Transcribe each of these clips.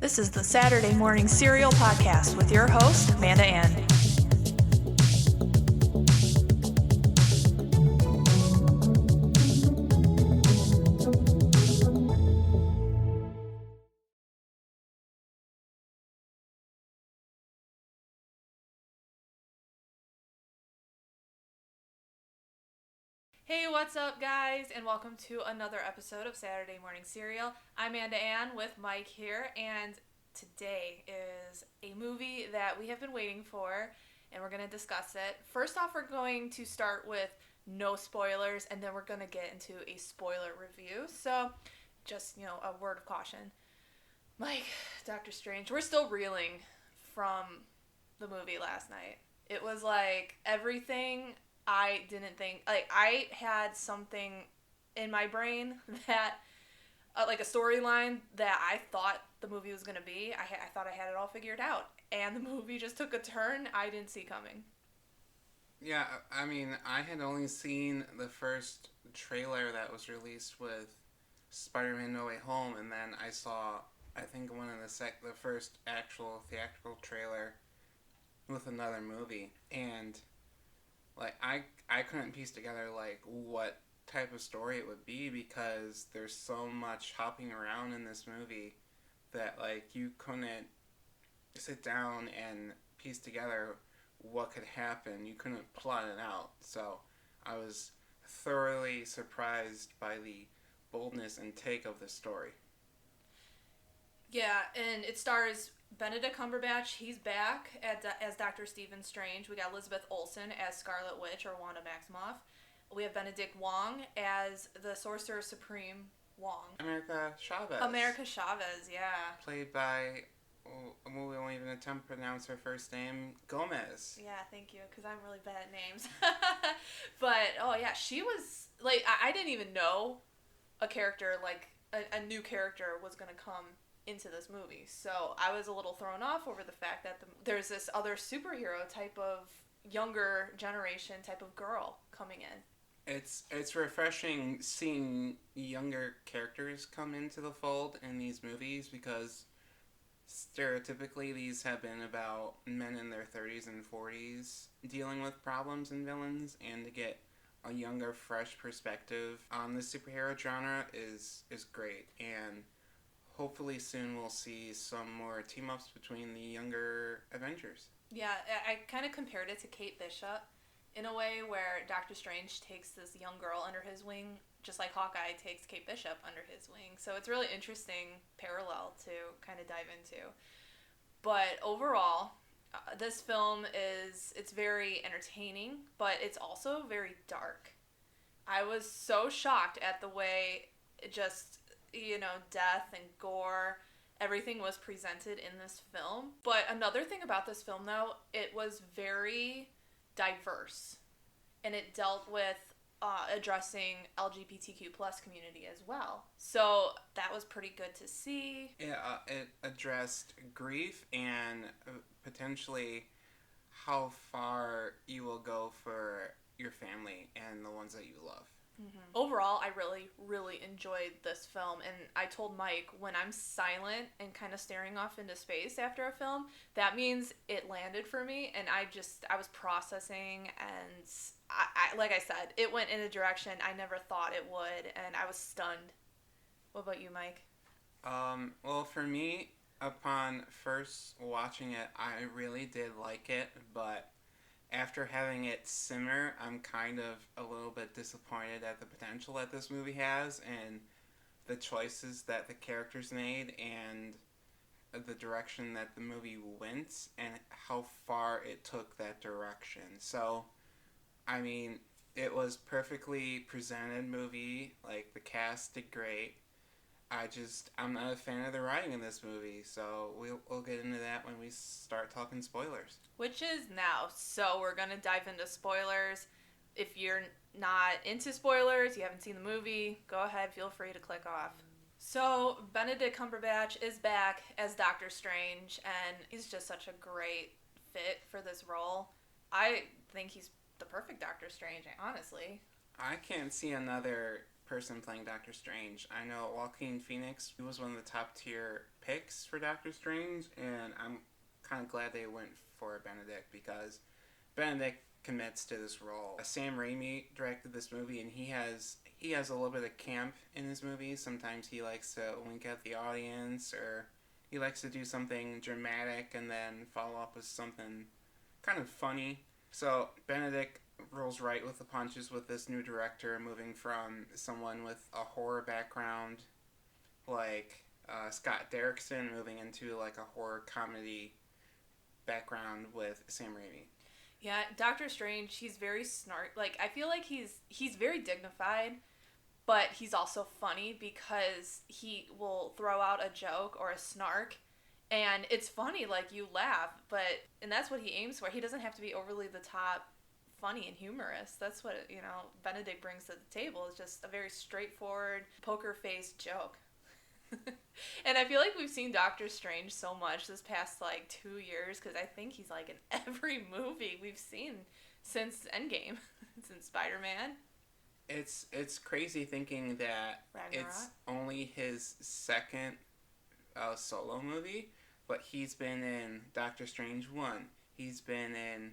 This is the Saturday Morning Serial Podcast with your host, Amanda Ann. Hey, what's up, guys, and welcome to another episode of Saturday Morning Serial. I'm Amanda Ann with Mike here, and today is a movie that we have been waiting for, and we're going to discuss it. First off, we're going to start with no spoilers, and then we're going to get into a spoiler review. So, just, a word of caution. Mike, Doctor Strange, we're still reeling from the movie last night. It was like everything I didn't think, I had something in my brain that, like a storyline that I thought the movie was going to be. I thought I had it all figured out. And the movie just took a turn I didn't see coming. Yeah, I mean, I had only seen the first trailer that was released with Spider-Man No Way Home, and then I saw, I think, one of the first actual theatrical trailer with another movie. And I couldn't piece together, what type of story it would be, because there's so much hopping around in this movie that, you couldn't sit down and piece together what could happen. You couldn't plot it out. So I was thoroughly surprised by the boldness and take of the story. Yeah, and it stars Benedict Cumberbatch. He's back as Dr. Stephen Strange. We got Elizabeth Olsen as Scarlet Witch, or Wanda Maximoff. We have Benedict Wong as the Sorcerer Supreme Wong. America Chavez. Yeah. Played by, we won't even attempt to pronounce her first name, Gomez. Yeah, thank you, because I'm really bad at names. But, oh yeah, she was, I didn't even know a character, a new character was going to come into this movie. So I was a little thrown off over the fact that there's this other superhero type of younger generation type of girl coming in. It's refreshing seeing younger characters come into the fold in these movies, because stereotypically these have been about men in their 30s and 40s dealing with problems and villains, and to get a younger, fresh perspective on the superhero genre is great. And hopefully soon we'll see some more team-ups between the younger Avengers. Yeah, I kind of compared it to Kate Bishop in a way, where Doctor Strange takes this young girl under his wing, just like Hawkeye takes Kate Bishop under his wing. So it's a really interesting parallel to kind of dive into. But overall, this film it's very entertaining, but it's also very dark. I was so shocked at the way it just, death and gore, everything was presented in this film. But another thing about this film, though, it was very diverse, and it dealt with addressing LGBTQ plus community as well. So that was pretty good to see. Yeah, it addressed grief and potentially how far you will go for your family and the ones that you love. Mm-hmm. Overall, I really, really enjoyed this film, and I told Mike, when I'm silent and kind of staring off into space after a film, that means it landed for me, and I was processing, and I like I said, it went in a direction I never thought it would, and I was stunned. What about you, Mike? Well, for me, upon first watching it, I really did like it, but after having it simmer, I'm kind of a little bit disappointed at the potential that this movie has, and the choices that the characters made, and the direction that the movie went, and how far it took that direction. So, I mean, it was perfectly presented movie. The cast did great. I'm not a fan of the writing in this movie, so we'll get into that when we start talking spoilers. Which is now. So we're going to dive into spoilers. If you're not into spoilers, you haven't seen the movie, go ahead, feel free to click off. So Benedict Cumberbatch is back as Doctor Strange, and he's just such a great fit for this role. I think he's the perfect Doctor Strange, honestly. I can't see another person playing Doctor Strange. I know Joaquin Phoenix, he was one of the top tier picks for Doctor Strange, and I'm kind of glad they went for Benedict because Benedict commits to this role. Sam Raimi directed this movie, and he has a little bit of camp in his movies. Sometimes he likes to wink at the audience, or he likes to do something dramatic and then follow up with something kind of funny. So Benedict rolls right with the punches with this new director, moving from someone with a horror background like Scott Derrickson, moving into like a horror comedy background with Sam Raimi. Yeah, Doctor Strange, he's very like, I feel like he's very dignified, but he's also funny because he will throw out a joke or a snark, and it's funny, like, you laugh, and that's what he aims for. He doesn't have to be overly the top funny and humorous. That's what, Benedict brings to the table, is just a very straightforward, poker-faced joke. And I feel like we've seen Doctor Strange so much this past, 2 years, because I think he's, in every movie we've seen since Endgame, since Spider-Man. It's crazy thinking that Ragnarok. It's only his second solo movie, but he's been in Doctor Strange 1. He's been in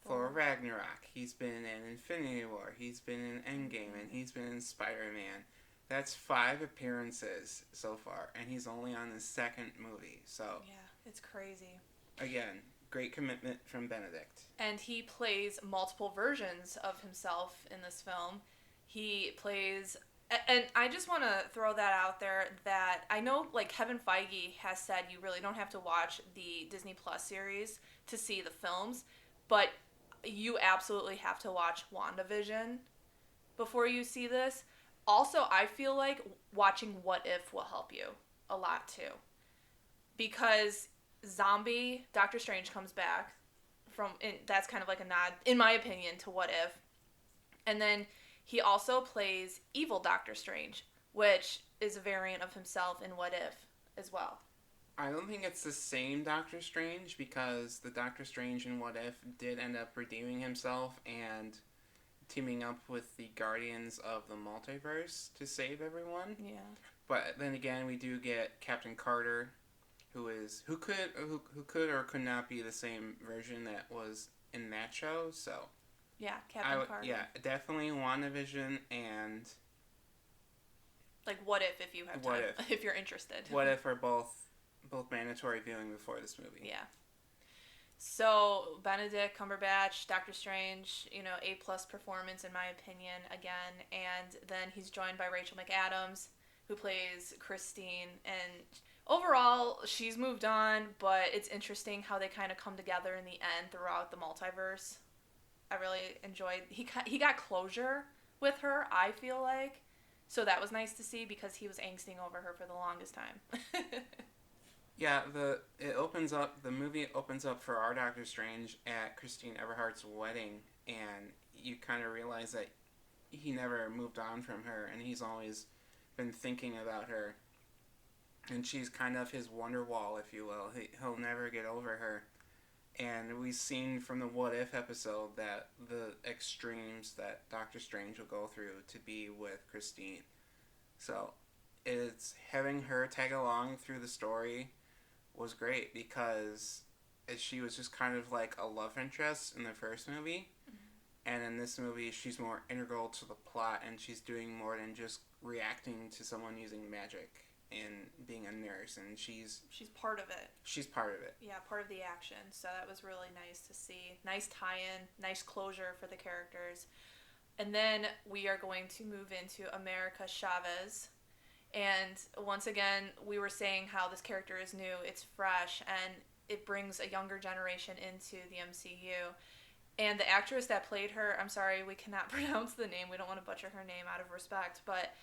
Thor Ragnarok. He's been in Infinity War. He's been in Endgame, and he's been in Spider-Man. That's 5 appearances so far, and he's only on his second movie. So yeah, it's crazy. Again, great commitment from Benedict. And he plays multiple versions of himself in this film. He plays, and I just want to throw that out there, that I know, Kevin Feige has said you really don't have to watch the Disney Plus series to see the films, but you absolutely have to watch WandaVision before you see this. Also, I feel like watching What If will help you a lot too, because Doctor Strange comes back that's kind of like a nod, in my opinion, to What If. And then he also plays evil Doctor Strange, which is a variant of himself in What If as well. I don't think it's the same Doctor Strange, because the Doctor Strange in What If did end up redeeming himself and teaming up with the Guardians of the Multiverse to save everyone. Yeah. But then again, we do get Captain Carter, who could or could not be the same version that was in that show. So yeah, Captain Carter. Yeah, definitely WandaVision and What If you have time, if you're interested. What If are both mandatory viewing before this movie. Yeah. So Benedict Cumberbatch, Doctor Strange, A+ performance in my opinion again, and then he's joined by Rachel McAdams, who plays Christine, and overall she's moved on, but it's interesting how they kind of come together in the end throughout the multiverse. I really enjoyed, he got closure with her, I feel like, so that was nice to see, because he was angsting over her for the longest time. Yeah, the movie opens up for our Doctor Strange at Christine Everhart's wedding, and you kind of realize that he never moved on from her, and he's always been thinking about her, and she's kind of his wonder wall, if you will. He'll never get over her, and we've seen from the What If episode that the extremes that Doctor Strange will go through to be with Christine. So it's having her tag along through the story was great, because she was just kind of like a love interest in the first movie, and in this movie she's more integral to the plot, and she's doing more than just reacting to someone using magic and being a nurse, and she's part of it. She's part of it. Yeah, part of the action. So that was really nice to see. Nice tie-in, nice closure for the characters. And then we are going to move into America Chavez. And once again, we were saying how this character is new, it's fresh, and it brings a younger generation into the MCU. And the actress that played her, I'm sorry, we cannot pronounce the name, we don't want to butcher her name out of respect, but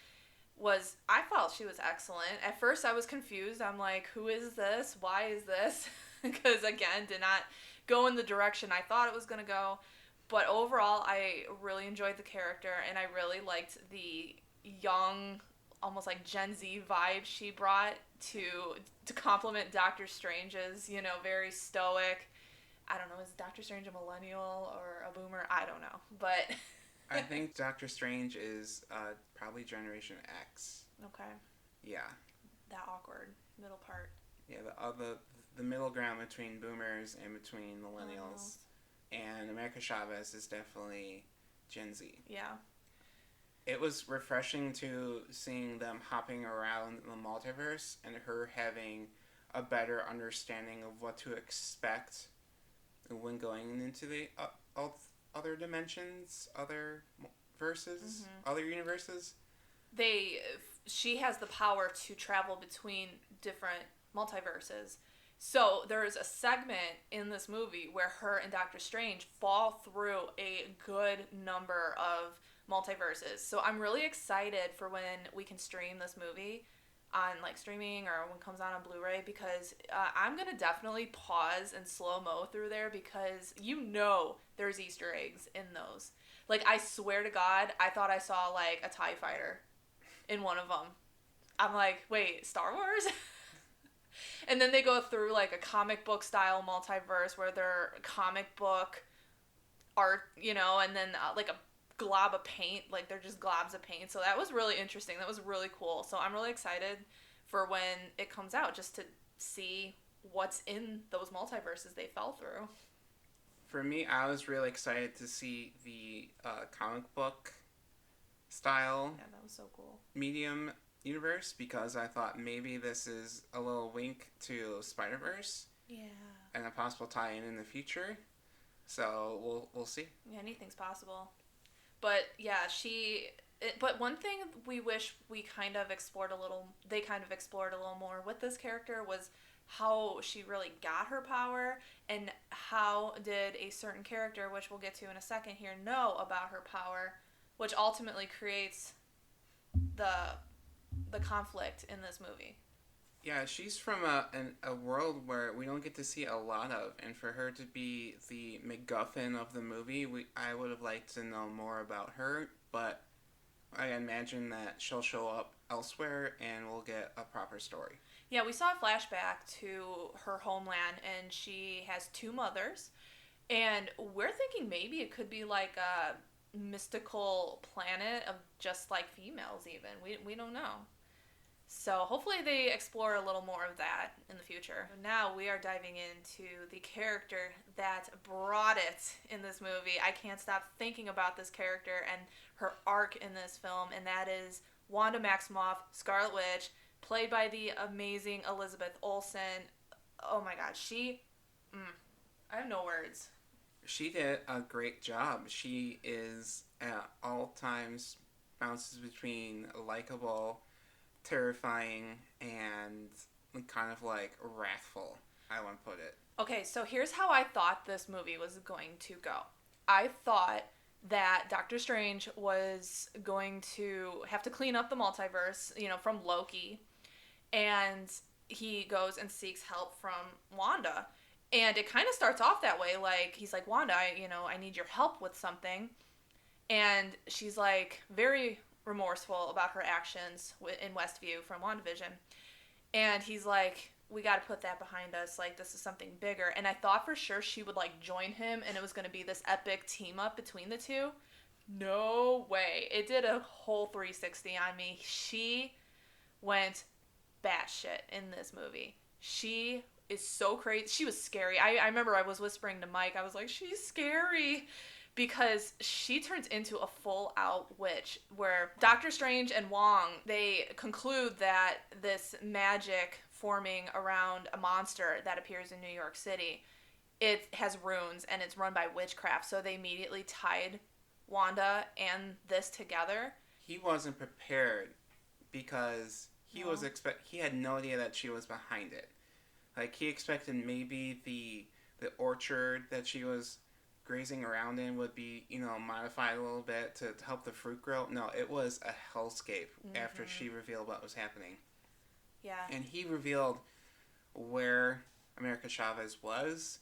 I felt she was excellent. At first I was confused, I'm like, who is this? Why is this? Because again, did not go in the direction I thought it was going to go. But overall, I really enjoyed the character, and I really liked the young, almost like Gen Z vibe she brought to complement Doctor Strange's, very stoic. I don't know, is Doctor Strange a millennial or a boomer? I don't know. But I think Doctor Strange is probably Generation X. Okay. Yeah. That awkward middle part. Yeah, the middle ground between boomers and between millennials. And America Chavez is definitely Gen Z. Yeah. It was refreshing to seeing them hopping around the multiverse and her having a better understanding of what to expect when going into the other dimensions, other verses, other universes. She has the power to travel between different multiverses. So there's a segment in this movie where her and Doctor Strange fall through a good number of multiverses. So I'm really excited for when we can stream this movie on like streaming or when it comes on Blu-ray, because I'm gonna definitely pause and slow-mo through there, because there's Easter eggs in those. Like, I swear to God, I thought I saw like a TIE fighter in one of them. I'm like, wait, Star Wars? And then they go through like a comic book style multiverse where they're comic book art, and then like a glob of paint, like they're just globs of paint. So that was really interesting. That was really cool. So I'm really excited for when it comes out, just to see what's in those multiverses they fell through. For me, I was really excited to see the comic book style. Yeah, that was so cool. Medium universe, because I thought maybe this is a little wink to Spider-Verse. Yeah. And a possible tie-in in the future. So we'll see. Yeah, anything's possible. But yeah, but one thing we wish they kind of explored a little more with this character was how she really got her power, and how did a certain character, which we'll get to in a second here, know about her power, which ultimately creates the conflict in this movie. Yeah, she's from a world where we don't get to see a lot of, and for her to be the MacGuffin of the movie, I would have liked to know more about her, but I imagine that she'll show up elsewhere and we'll get a proper story. Yeah, we saw a flashback to her homeland, and she has two mothers, and we're thinking maybe it could be like a mystical planet of just like females even. We don't know. So hopefully they explore a little more of that in the future. Now we are diving into the character that brought it in this movie. I can't stop thinking about this character and her arc in this film, and that is Wanda Maximoff, Scarlet Witch, played by the amazing Elizabeth Olsen. Oh my god, I have no words. She did a great job. She is at all times bounces between likable, terrifying, and kind of like wrathful, I want to put it. Okay, so here's how I thought this movie was going to go. I thought that Doctor Strange was going to have to clean up the multiverse, from Loki, and he goes and seeks help from Wanda. And it kind of starts off that way, like, he's like, Wanda, I need your help with something. And she's like very remorseful about her actions in Westview from WandaVision. And he's like, we got to put that behind us. Like, this is something bigger. And I thought for sure she would like join him and it was going to be this epic team up between the two. No way. It did a whole 360 on me. She went batshit in this movie. She is so crazy. She was scary. I remember I was whispering to Mike. I was like, she's scary. Because she turns into a full-out witch, where Doctor Strange and Wong, they conclude that this magic forming around a monster that appears in New York City, it has runes and it's run by witchcraft. So they immediately tied Wanda and this together. He wasn't prepared because he had no idea that she was behind it. Like, he expected maybe the orchard that she was grazing around in would be, modified a little bit to help the fruit grow. No, it was a hellscape after she revealed what was happening. Yeah. And he revealed where America Chavez was,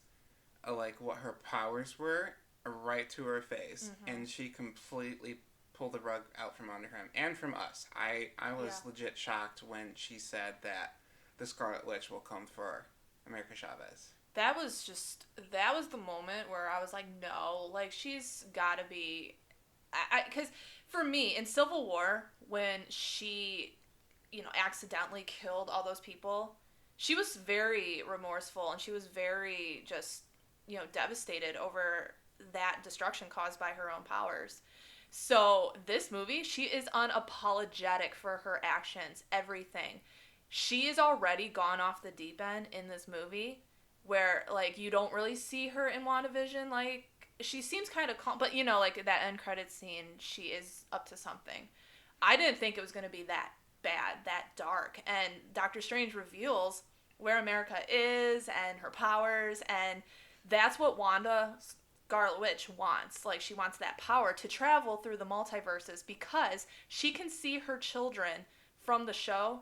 like what her powers were, right to her face. And she completely pulled the rug out from under him and from us. I was legit shocked when she said that the Scarlet Witch will come for America Chavez. That was the moment where I was like, no, like, she's gotta be, Because for me, in Civil War, when she, accidentally killed all those people, she was very remorseful and she was very just, devastated over that destruction caused by her own powers. So this movie, she is unapologetic for her actions, everything. She is already gone off the deep end in this movie, where like you don't really see her in WandaVision. Like she seems kind of calm, but like that end credit scene, she is up to something. I didn't think it was going to be that bad, that dark, and Doctor Strange reveals where America is and her powers, and that's what Wanda Scarlet Witch wants. Like, she wants that power to travel through the multiverses because she can see her children from the show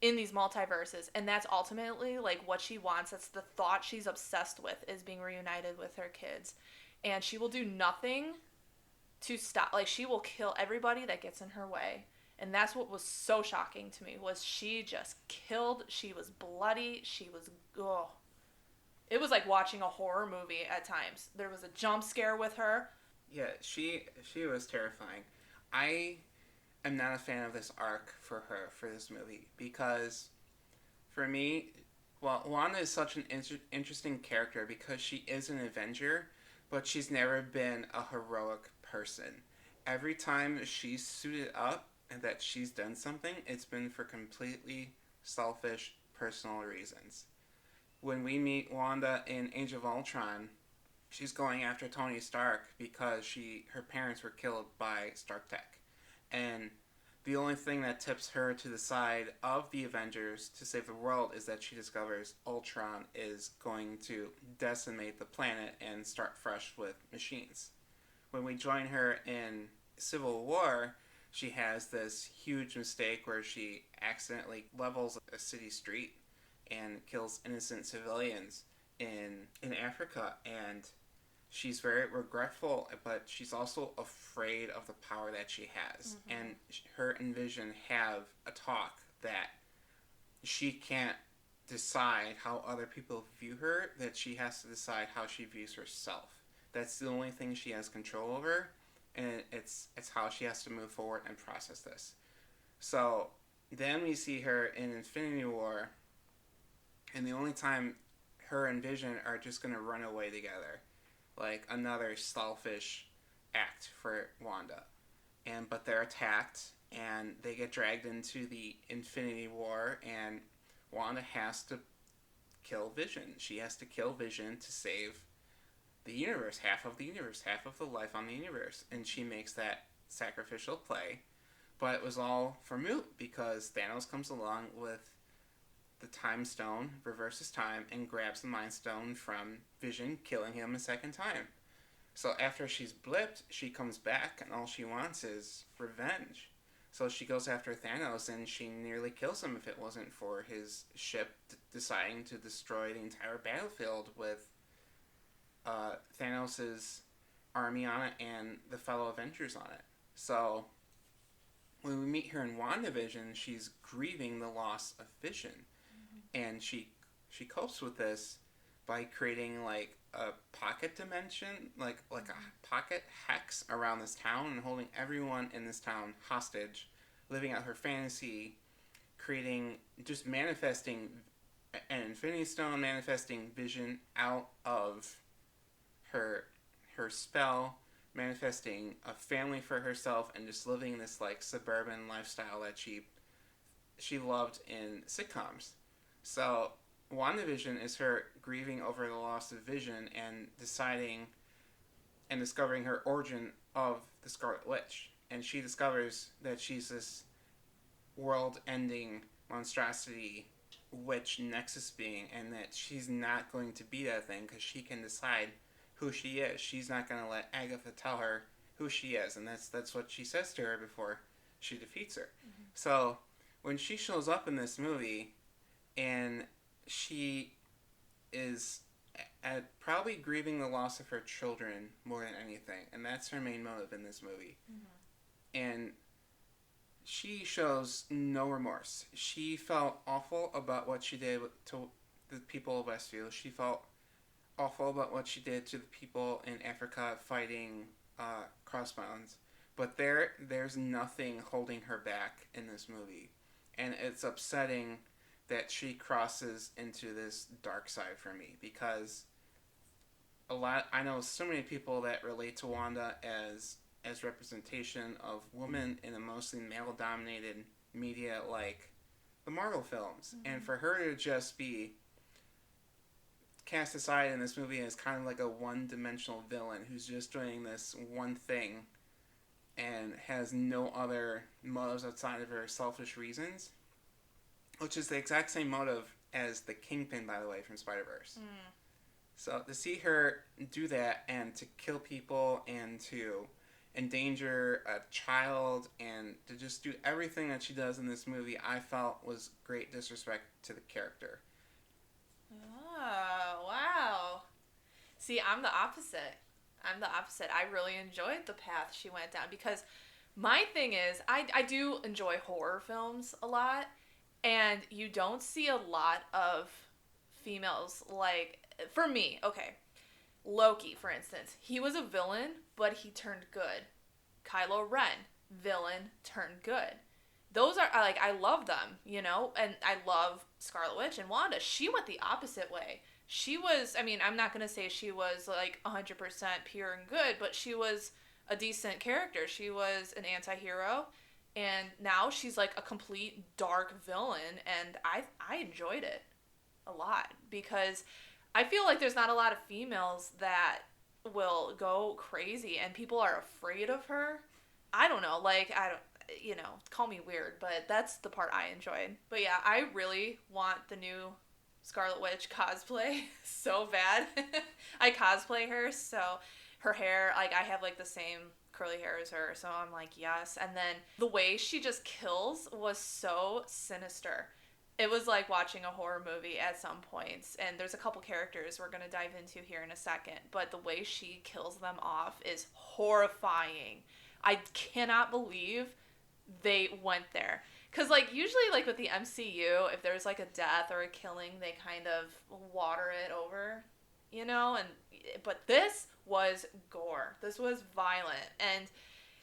in these multiverses, and that's ultimately like what she wants. That's the thought she's obsessed with, is being reunited with her kids. And she will do nothing to stop. Like, she will kill everybody that gets in her way. And that's what was so shocking to me, was she just killed. She was bloody. She was, oh, it was like watching a horror movie at times. There was a jump scare with her. Yeah, she was terrifying. I am not a fan of this arc for her for this movie because, for me, well, Wanda is such an interesting character because she is an Avenger, but she's never been a heroic person. Every time she's suited up and that she's done something, it's been for completely selfish personal reasons. When we meet Wanda in Age of Ultron, she's going after Tony Stark because her parents were killed by Stark Tech. And the only thing that tips her to the side of the Avengers to save the world is that she discovers Ultron is going to decimate the planet and start fresh with machines. When we join her in Civil War, she has this huge mistake where she accidentally levels a city street and kills innocent civilians in Africa, and she's very regretful, but she's also afraid of the power that she has. Mm-hmm. And her and Vision have a talk that she can't decide how other people view her, that she has to decide how she views herself. That's the only thing she has control over, and it's how she has to move forward and process this. So then we see her in Infinity War, and the only time her and Vision are just going to run away together. Like another selfish act for Wanda. But they're attacked, and they get dragged into the Infinity War, and Wanda has to kill Vision. She has to kill Vision to save the universe, half of the universe, half of the life on the universe. And she makes that sacrificial play. But it was all for moot because Thanos comes along with the Time Stone, reverses time, and grabs the Mind Stone from Vision, killing him a second time. So after she's blipped, she comes back, and all she wants is revenge. So she goes after Thanos, and she nearly kills him if it wasn't for his ship deciding to destroy the entire battlefield with Thanos' army on it and the fellow Avengers on it. So when we meet her in WandaVision, she's grieving the loss of Vision. And she copes with this by creating like a pocket dimension, like a pocket hex around this town, and holding everyone in this town hostage, living out her fantasy, creating, just manifesting an Infinity Stone, manifesting Vision out of her spell, manifesting a family for herself, and just living this like suburban lifestyle that she loved in sitcoms. So, WandaVision is her grieving over the loss of Vision and deciding and discovering her origin of the Scarlet Witch. And she discovers that she's this world-ending monstrosity witch nexus being, and that she's not going to be that thing because she can decide who she is. She's not going to let Agatha tell her who she is, and that's what she says to her before she defeats her. Mm-hmm. So, when she shows up in this movie, and she is probably grieving the loss of her children more than anything. And that's her main motive in this movie. Mm-hmm. And she shows no remorse. She felt awful about what she did to the people of Westview. She felt awful about what she did to the people in Africa fighting crossbones. but there's nothing holding her back in this movie, and it's upsetting that she crosses into this dark side for me because I know so many people that relate to Wanda as representation of women in a mostly male dominated media like the Marvel films. Mm-hmm. And for her to just be cast aside in this movie as kind of like a one-dimensional villain who's just doing this one thing and has no other motives outside of her selfish reasons, which is the exact same motive as the Kingpin, by the way, from Spider-Verse. Mm. So to see her do that and to kill people and to endanger a child and to just do everything that she does in this movie, I felt was great disrespect to the character. Oh, wow. See, I'm the opposite. I really enjoyed the path she went down because my thing is, I do enjoy horror films a lot, and you don't see a lot of females, like, for me, okay, Loki, for instance, he was a villain, but he turned good. Kylo Ren, villain, turned good. Those are, like, I love them, you know, and I love Scarlet Witch and Wanda. She went the opposite way. She was, I mean, I'm not going to say she was, like, 100% pure and good, but she was a decent character. She was an anti-hero, and now she's, like, a complete dark villain, and I enjoyed it a lot, because I feel like there's not a lot of females that will go crazy, and people are afraid of her. I don't know, like, you know, call me weird, but that's the part I enjoyed. But yeah, I really want the new Scarlet Witch cosplay so bad. I cosplay her, so her hair, like, I have, like, the same curly hair as her, so I'm like, yes. And then the way she just kills was so sinister. It was like watching a horror movie at some points, and there's a couple characters we're going to dive into here in a second, but the way she kills them off is horrifying. I cannot believe they went there. Because, like, usually, like, with the MCU, if there's, like, a death or a killing, they kind of water it over, you know? But this was gore. This was violent. And,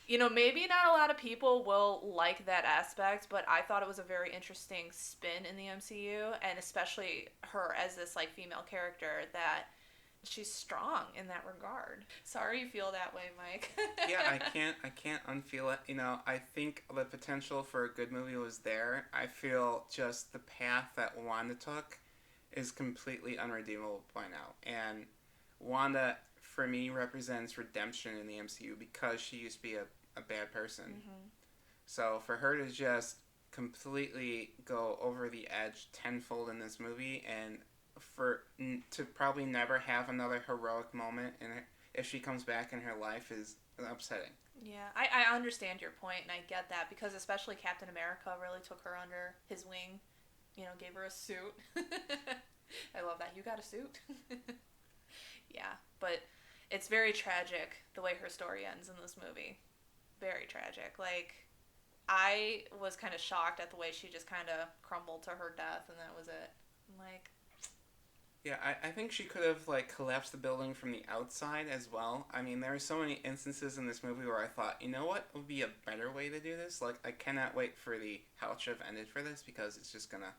you know, maybe not a lot of people will like that aspect, but I thought it was a very interesting spin in the MCU, and especially her as this, like, female character, that she's strong in that regard. Sorry you feel that way, Mike. Yeah, I can't unfeel it. You know, I think the potential for a good movie was there. I feel just the path that Wanda took is completely unredeemable by now. And Wanda, for me, represents redemption in the MCU because she used to be a bad person. Mm-hmm. So for her to just completely go over the edge tenfold in this movie, and to probably never have another heroic moment in it if she comes back in her life is upsetting. Yeah, I understand your point, and I get that, because especially Captain America really took her under his wing, you know, gave her a suit. I love that. You got a suit? Yeah, but it's very tragic the way her story ends in this movie. Very tragic. Like, I was kind of shocked at the way she just kind of crumbled to her death, and that was it. I'm like... Yeah, I think she could have, like, collapsed the building from the outside as well. I mean, there are so many instances in this movie where I thought, you know what would be a better way to do this? Like, I cannot wait for how it should have ended for this, because it's just gonna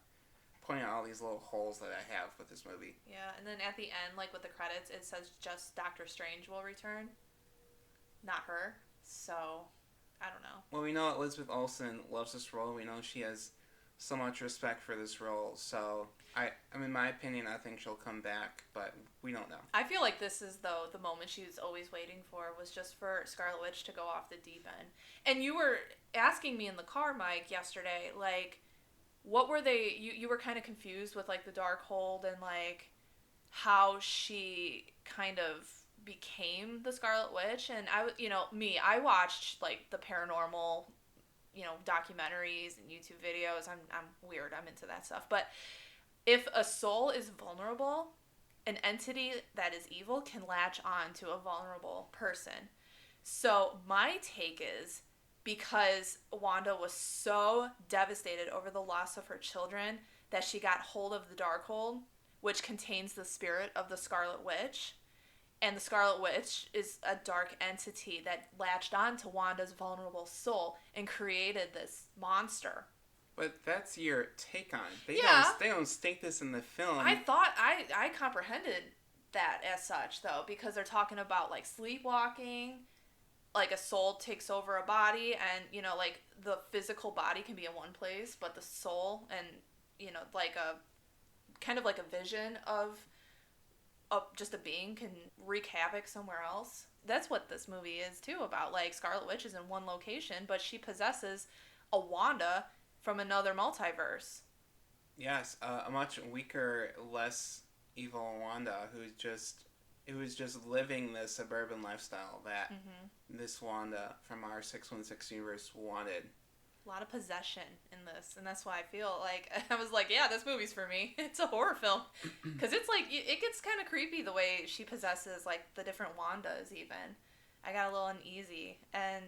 point out all these little holes that I have with this movie. Yeah, and then at the end, like, with the credits, it says just Doctor Strange will return. Not her. So, I don't know. Well, we know Elizabeth Olsen loves this role. We know she has so much respect for this role. So, I mean, in my opinion, I think she'll come back, but we don't know. I feel like this is, though, the moment she was always waiting for, was just for Scarlet Witch to go off the deep end. And you were asking me in the car, Mike, yesterday, like, what were they... You were kind of confused with, like, the Darkhold and, like, how she kind of became the Scarlet Witch. And I watched, like, the paranormal, you know, documentaries and YouTube videos. I'm weird. I'm into that stuff. But if a soul is vulnerable, an entity that is evil can latch on to a vulnerable person. So my take is, because Wanda was so devastated over the loss of her children that she got hold of the Darkhold, which contains the spirit of the Scarlet Witch, And the Scarlet Witch is a dark entity that latched on to Wanda's vulnerable soul and created this monster. But that's your take on it. Yeah. They don't state this in the film. I thought I comprehended that as such though, because they're talking about like sleepwalking, like a soul takes over a body, and you know, like the physical body can be in one place, but the soul and you know, like a kind of like a vision of just a being can wreak havoc somewhere else. That's what this movie is too about. Like Scarlet Witch is in one location, but she possesses a Wanda from another multiverse. Yes, a much weaker, less evil Wanda who was just living the suburban lifestyle that this Wanda from our 616 universe wanted. A lot of possession in this, and that's why I feel like I was like, yeah, this movie's for me. It's a horror film because it's like it gets kind of creepy the way she possesses like the different Wandas. Even I got a little uneasy, and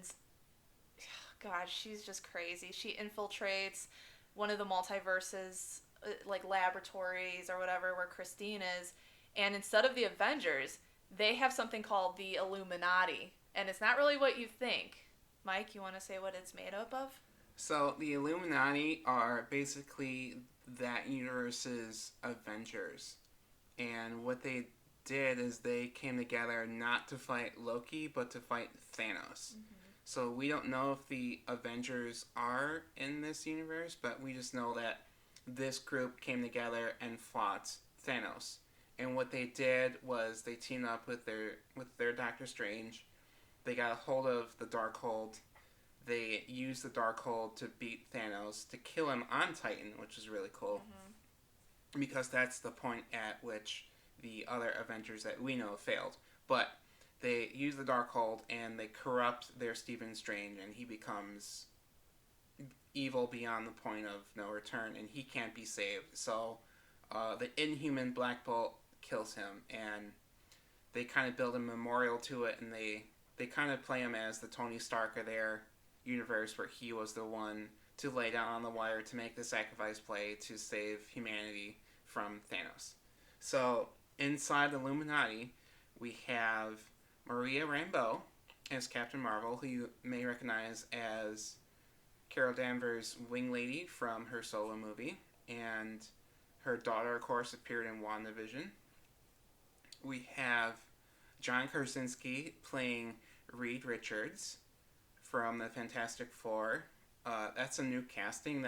God, she's just crazy. She infiltrates one of the multiverses, like laboratories or whatever, where Christine is, and instead of the Avengers, they have something called the Illuminati, and it's not really what you think. Mike, you want to say what it's made up of? So the Illuminati are basically that universe's Avengers, and what they did is they came together not to fight Loki, but to fight Thanos. So we don't know if the Avengers are in this universe, but we just know that this group came together and fought Thanos. And what they did was they teamed up with their Doctor Strange. They got a hold of the Darkhold. They used the Darkhold to beat Thanos, to kill him on Titan, which is really cool. Because that's the point at which the other Avengers that we know failed. But they use the Darkhold and they corrupt their Stephen Strange, and he becomes evil beyond the point of no return, and he can't be saved. So the Inhuman Black Bolt kills him, and they kind of build a memorial to it, and they kind of play him as the Tony Stark of their universe, where he was the one to lay down on the wire to make the sacrifice play to save humanity from Thanos. So inside the Illuminati, we have Maria Rambeau as Captain Marvel, who you may recognize as Carol Danvers' wing lady from her solo movie, and her daughter, of course, appeared in WandaVision. We have John Krasinski playing Reed Richards from the Fantastic Four. That's a new casting.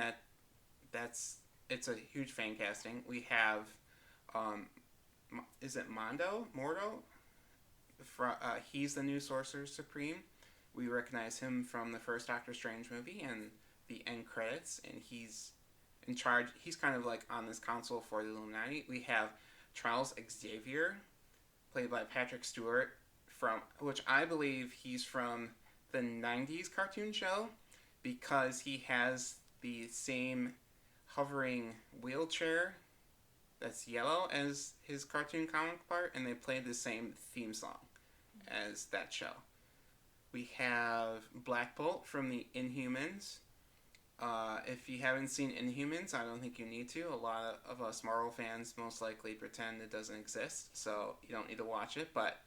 It's a huge fan casting. We have, is it Mordo? He's the new Sorcerer Supreme. We recognize him from the first Doctor Strange movie and the end credits, and he's in charge. He's kind of like on this council for the Illuminati. We have Charles Xavier, played by Patrick Stewart, which I believe he's from the 90s cartoon show, because he has the same hovering wheelchair that's yellow as his cartoon comic part, and they played the same theme song as that show. We have Black Bolt from the Inhumans. If you haven't seen Inhumans, I don't think you need to. A lot of us Marvel fans most likely pretend it doesn't exist, so you don't need to watch it. But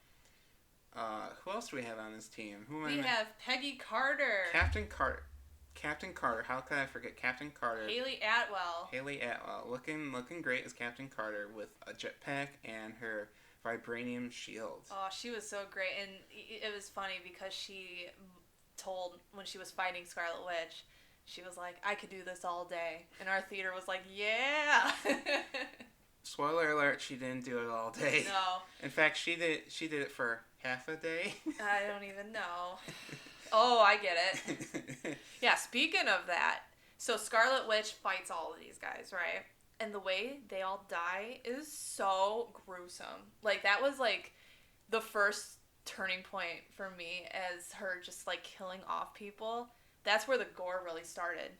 who else do we have on this team? We have Peggy Carter. Captain Carter. How could I forget Captain Carter? Haley Atwell. Looking great as Captain Carter with a jetpack and her vibranium shield. Oh, she was so great. And it was funny because she told, when she was fighting Scarlet Witch, she was like, I could do this all day. And our theater was like, yeah. Spoiler alert, she didn't do it all day. No. In fact, she did it for half a day. I don't even know. Oh, I get it. Yeah, speaking of that, so Scarlet Witch fights all of these guys, right? And the way they all die is so gruesome. Like, that was, like, the first turning point for me as her just, like, killing off people. That's where the gore really started.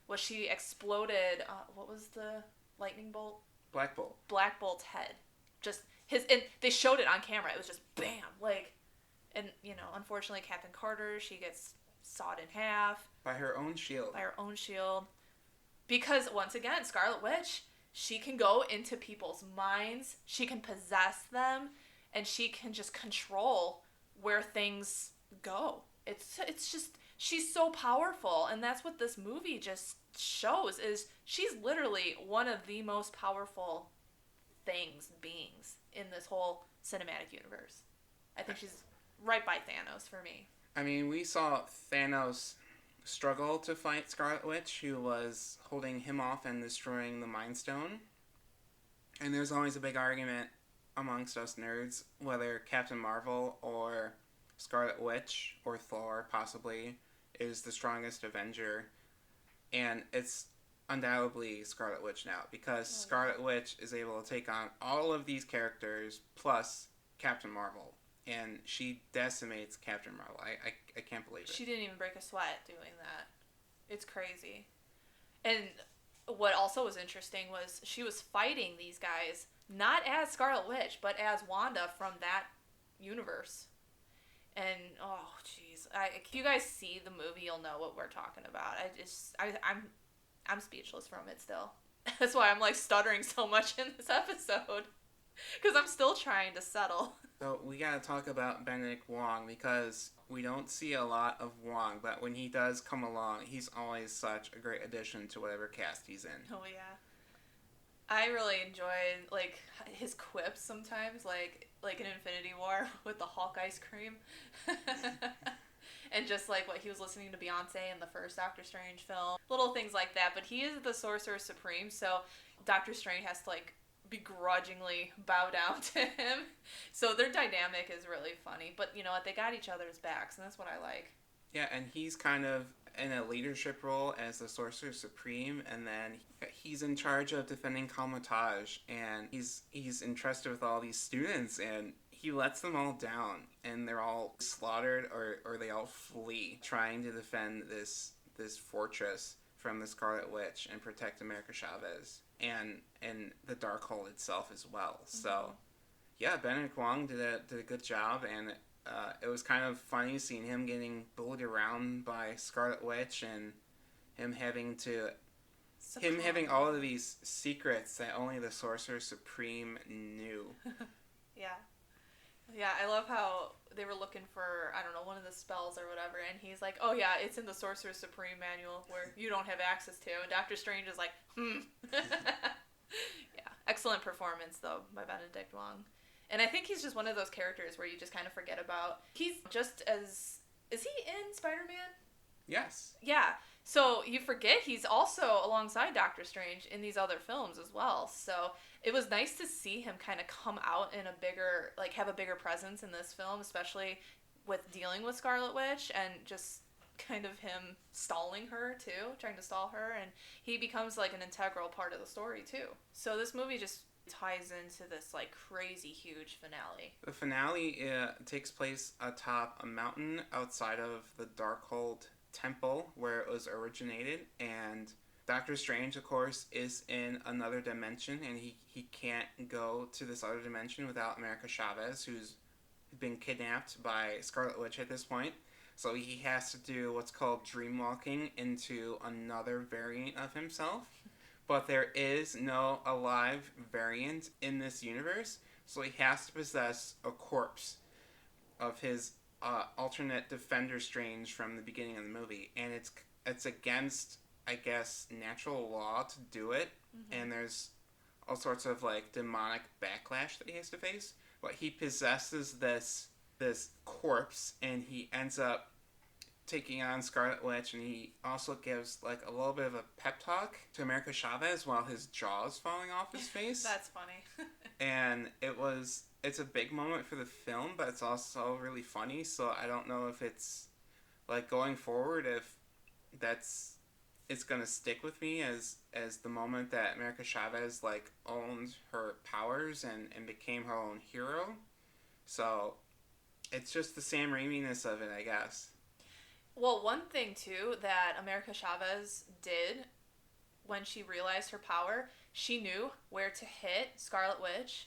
Was she exploded, what was the lightning bolt? Black Bolt. Black Bolt's head. Just and they showed it on camera. It was just bam, like, and, you know, unfortunately Captain Carter, she gets sawed in half. By her own shield. Because, once again, Scarlet Witch, she can go into people's minds. She can possess them. and she can just control where things go. It's just she's so powerful, and that's what this movie just shows is she's literally one of the most powerful beings in this whole cinematic universe. I think she's right by Thanos for me. I mean, we saw Thanos struggle to fight Scarlet Witch, who was holding him off and destroying the Mind Stone. And there's always a big argument amongst us nerds whether Captain Marvel or Scarlet Witch or Thor possibly is the strongest Avenger. And it's undoubtedly Scarlet Witch now because Scarlet Witch is able to take on all of these characters plus Captain Marvel. And she decimates Captain Marvel. I can't believe it. She didn't even break a sweat doing that. It's crazy. And what also was interesting was she was fighting these guys not as Scarlet Witch, but as Wanda from that universe. And oh jeez, if you guys see the movie, you'll know what we're talking about. I'm speechless from it still. That's why I'm like stuttering so much in this episode because I'm still trying to settle. So we gotta talk about Benedict Wong because we don't see a lot of Wong, but when he does come along, he's always such a great addition to whatever cast he's in. Oh yeah, I really enjoyed like his quips sometimes, like in Infinity War with the Hulk ice cream, and just like what he was listening to Beyonce in the first Doctor Strange film, little things like that. But he is the Sorcerer Supreme, so Doctor Strange has to like begrudgingly bow down to him. So their dynamic is really funny. But you know what? They got each other's backs, and that's what I like. Yeah, and he's kind of in a leadership role as the Sorcerer Supreme, and then he's in charge of defending Kalmataj, and he's entrusted with all these students, and he lets them all down, and they're all slaughtered, or they all flee, trying to defend this fortress from the Scarlet Witch and protect America Chavez and the Darkhold itself as well. Mm-hmm. So, yeah, Benedict Wong did a good job, and it was kind of funny seeing him getting bullied around by Scarlet Witch and him having all of these secrets that only the Sorcerer Supreme knew. Yeah, I love how they were looking for, I don't know, one of the spells or whatever, and he's like, oh yeah, it's in the Sorcerer Supreme manual where you don't have access to, and Doctor Strange is like, Yeah, excellent performance, though, by Benedict Wong. And I think he's just one of those characters where you just kind of forget about. He's just as... Is he in Spider-Man? Yes. Yeah. So you forget he's also alongside Doctor Strange in these other films as well. So it was nice to see him kind of come out in a bigger, like have a bigger presence in this film, especially with dealing with Scarlet Witch and just kind of him stalling her too, trying to stall her. And he becomes like an integral part of the story too. So this movie just ties into this like crazy huge finale. The finale takes place atop a mountain outside of the Darkhold temple where it was originated, and Doctor Strange, of course, is in another dimension, and he can't go to this other dimension without America Chavez, who's been kidnapped by Scarlet Witch at this point. So he has to do what's called dreamwalking into another variant of himself. But there is no alive variant in this universe, so he has to possess a corpse of his alternate Defender Strange from the beginning of the movie, and it's against, I guess, natural law to do it, and there's all sorts of like demonic backlash that he has to face. But he possesses this corpse, and he ends up taking on Scarlet Witch, and he also gives like a little bit of a pep talk to America Chavez while his jaw is falling off his face. That's funny. And it's a big moment for the film, but it's also really funny, so I don't know if it's like going forward if it's gonna stick with me as the moment that America Chavez like owned her powers and became her own hero. So it's just the Sam Raimi-ness of it, I guess. Well, one thing, too, that America Chavez did when she realized her power, she knew where to hit Scarlet Witch,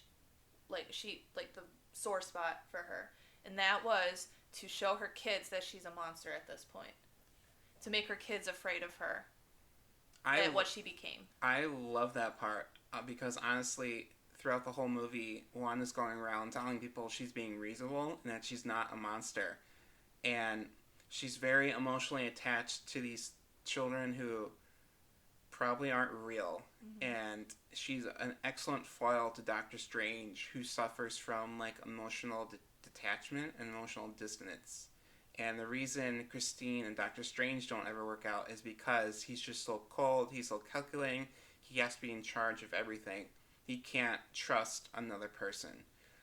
like the sore spot for her. And that was to show her kids that she's a monster at this point. To make her kids afraid of her. And what she became. I love that part because, honestly, throughout the whole movie, Wanda's going around telling people she's being reasonable and that she's not a monster. And she's very emotionally attached to these children who probably aren't real. Mm-hmm. And she's an excellent foil to Doctor Strange, who suffers from like emotional detachment and emotional dissonance. And the reason Christine and Doctor Strange don't ever work out is because he's just so cold, he's so calculating, he has to be in charge of everything. He can't trust another person.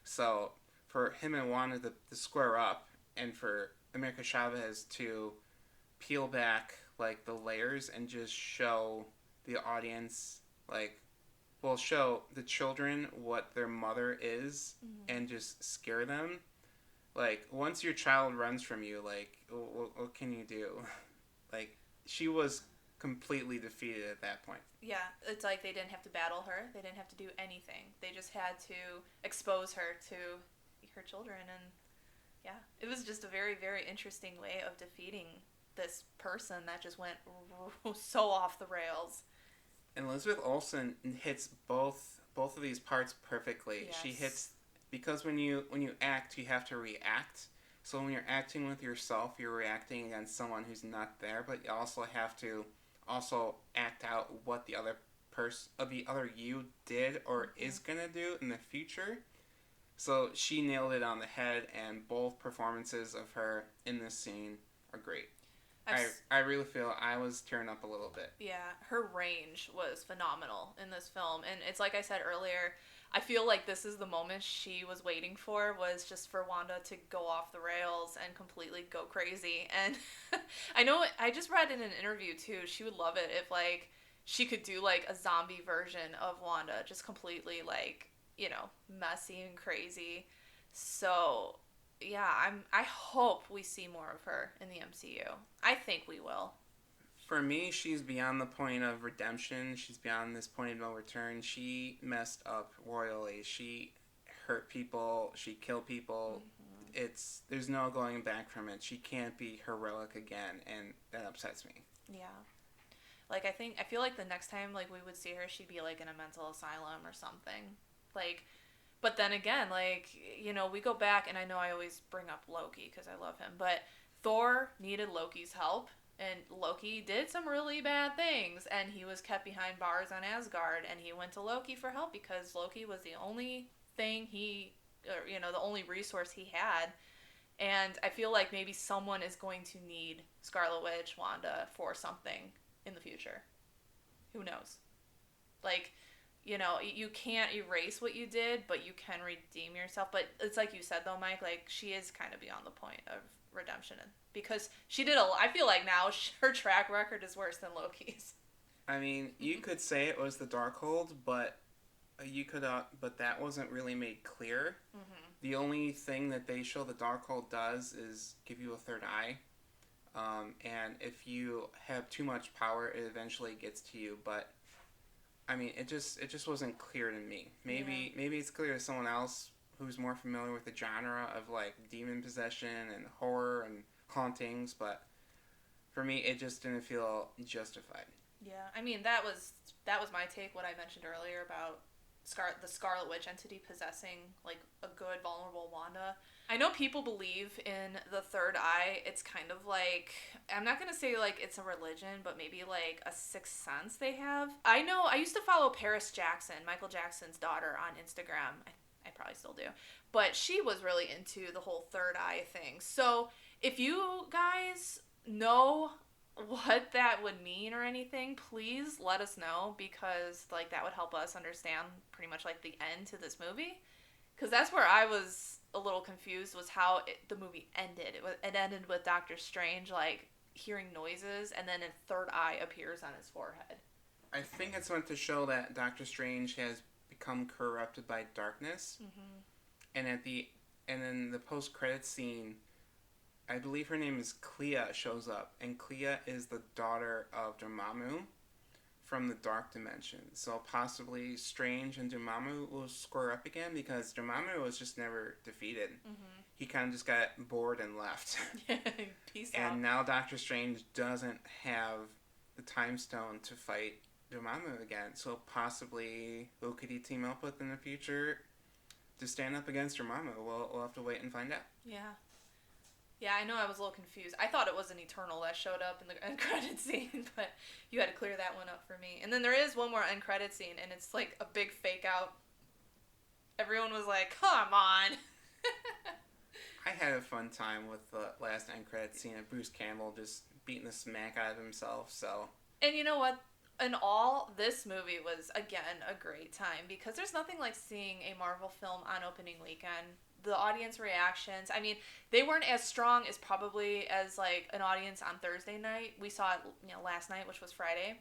So for him and Wanda to square up, and for America Chavez to peel back like the layers and just show the audience, like, well, show the children what their mother is, mm-hmm. and just scare them. Like, once your child runs from you, like, what can you do? Like, she was completely defeated at that point. Yeah, it's like they didn't have to battle her. They didn't have to do anything. They just had to expose her to her children. And, yeah, it was just a very, very interesting way of defeating this person that just went so off the rails. And Elizabeth Olsen hits both of these parts perfectly. Yes. She hits... Because when you act, you have to react. So when you're acting with yourself, you're reacting against someone who's not there, but you also have to also act out what the other you did or mm-hmm. is gonna do in the future. So she nailed it on the head, and both performances of her in this scene are great. I really feel I was turned up a little bit. Yeah, her range was phenomenal in this film, and it's like I said earlier, I feel like this is the moment she was waiting for, was just for Wanda to go off the rails and completely go crazy. And I know, I just read in an interview too, she would love it if like she could do like a zombie version of Wanda, just completely like, you know, messy and crazy. So yeah, I hope we see more of her in the MCU. I think we will. For me, she's beyond the point of redemption. She's beyond this point of no return. She messed up royally. She hurt people. She killed people. Mm-hmm. There's no going back from it. She can't be heroic again, and that upsets me. Yeah. Like, I feel like the next time, like, we would see her, she'd be, like, in a mental asylum or something. Like, but then again, like, you know, we go back, and I know I always bring up Loki because I love him, but Thor needed Loki's help. And Loki did some really bad things, and he was kept behind bars on Asgard, and he went to Loki for help because Loki was the only thing the only resource he had. And I feel like maybe someone is going to need Scarlet Witch, Wanda, for something in the future. Who knows? Like, you know, you can't erase what you did, but you can redeem yourself. But it's like you said, though, Mike, like, she is kind of beyond the point of redemption, because she did I feel like now her track record is worse than Loki's. I mean, you could say it was the Darkhold, but but that wasn't really made clear. Mm-hmm. The only thing that they show the Darkhold does is give you a third eye, and if you have too much power, it eventually gets to you. But I mean, it just wasn't clear to me. Maybe it's clear to someone else who's more familiar with the genre of like demon possession and horror and hauntings, but for me it just didn't feel justified. Yeah, I mean that was my take, what I mentioned earlier about the Scarlet Witch entity possessing like a good vulnerable Wanda. I know people believe in the third eye. It's kind of like, I'm not gonna say like it's a religion, but maybe like a sixth sense they have. I know I used to follow Paris Jackson, Michael Jackson's daughter, on Instagram. I probably still do. But she was really into the whole third eye thing. So if you guys know what that would mean or anything, please let us know, because like that would help us understand pretty much like the end to this movie. Because that's where I was a little confused, was how the movie ended. It ended with Doctor Strange like hearing noises, and then a third eye appears on his forehead. I think it's meant to show that Doctor Strange has become corrupted by darkness, mm-hmm. and in the post-credits scene, I believe her name is Clea shows up, and Clea is the daughter of Dormammu from the Dark Dimension. So possibly Strange and Dormammu will square up again, because Dormammu was just never defeated. Mm-hmm. He kind of just got bored and left. Peace out. And now Doctor Strange doesn't have the Time Stone to fight Dormammu again. So possibly, who could he team up with in the future to stand up against Dormammu? We'll have to wait and find out. Yeah. Yeah, I know I was a little confused. I thought it was an Eternal that showed up in the end credit scene, but you had to clear that one up for me. And then there is one more end credit scene, and it's like a big fake out. Everyone was like, come on. I had a fun time with the last end credit scene of Bruce Campbell just beating the smack out of himself, so... And you know what? In all, this movie was, again, a great time, because there's nothing like seeing a Marvel film on opening weekend. The audience reactions, I mean, they weren't as strong as probably as, like, an audience on Thursday night. We saw it, last night, which was Friday.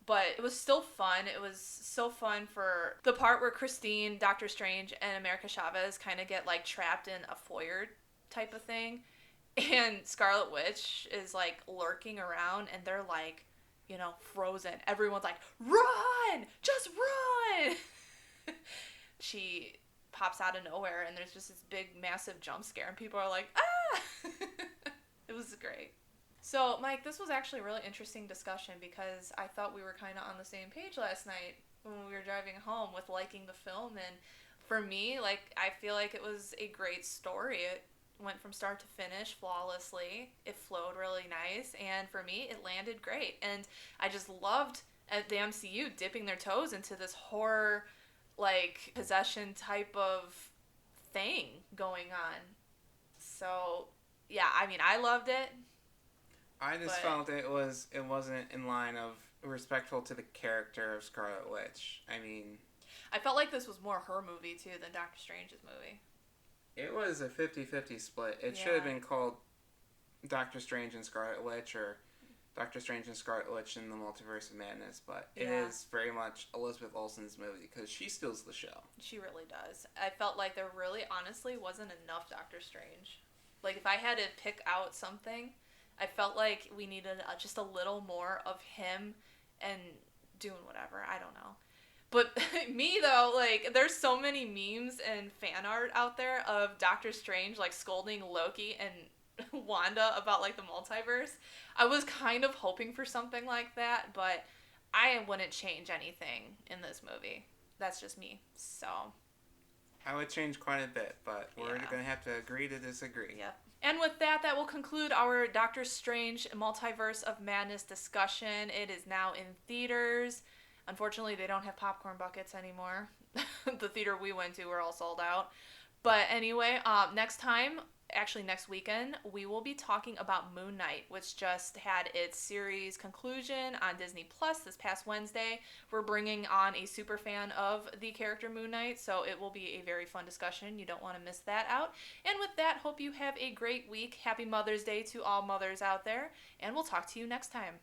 But it was still fun. It was so fun for the part where Christine, Doctor Strange, and America Chavez kind of get, like, trapped in a foyer type of thing. And Scarlet Witch is, like, lurking around, and they're, like, frozen. Everyone's like, run! Just run! She pops out of nowhere, and there's just this big, massive jump scare, and people are like, ah! It was great. So, Mike, this was actually a really interesting discussion because I thought we were kind of on the same page last night when we were driving home with liking the film. And for me, like, I feel like it was a great story. It went from start to finish flawlessly. It flowed really nice. And for me, it landed great. And I just loved at the MCU dipping their toes into this horror, like, possession type of thing going on. So, yeah, I mean, I loved it. I just felt it wasn't in line of respectful to the character of Scarlet Witch. I mean... I felt like this was more her movie, too, than Doctor Strange's movie. It was a 50-50 split. It should have been called Doctor Strange and Scarlet Witch, or Doctor Strange and Scarlet Witch in the Multiverse of Madness, but it is very much Elizabeth Olsen's movie, because she steals the show. She really does. I felt like there really, honestly, wasn't enough Doctor Strange. Like, if I had to pick out something... I felt like we needed just a little more of him and doing whatever. I don't know. But me, though, like, there's so many memes and fan art out there of Doctor Strange, like, scolding Loki and Wanda about, like, the multiverse. I was kind of hoping for something like that, but I wouldn't change anything in this movie. That's just me. So... I would change quite a bit, but we're going to have to agree to disagree. Yep. And with that will conclude our Doctor Strange Multiverse of Madness discussion. It is now in theaters. Unfortunately, they don't have popcorn buckets anymore. The theater we went to were all sold out. But anyway, next weekend, we will be talking about Moon Knight, which just had its series conclusion on Disney Plus this past Wednesday. We're bringing on a super fan of the character Moon Knight, so it will be a very fun discussion. You don't want to miss that out. And with that, hope you have a great week. Happy Mother's Day to all mothers out there, and we'll talk to you next time.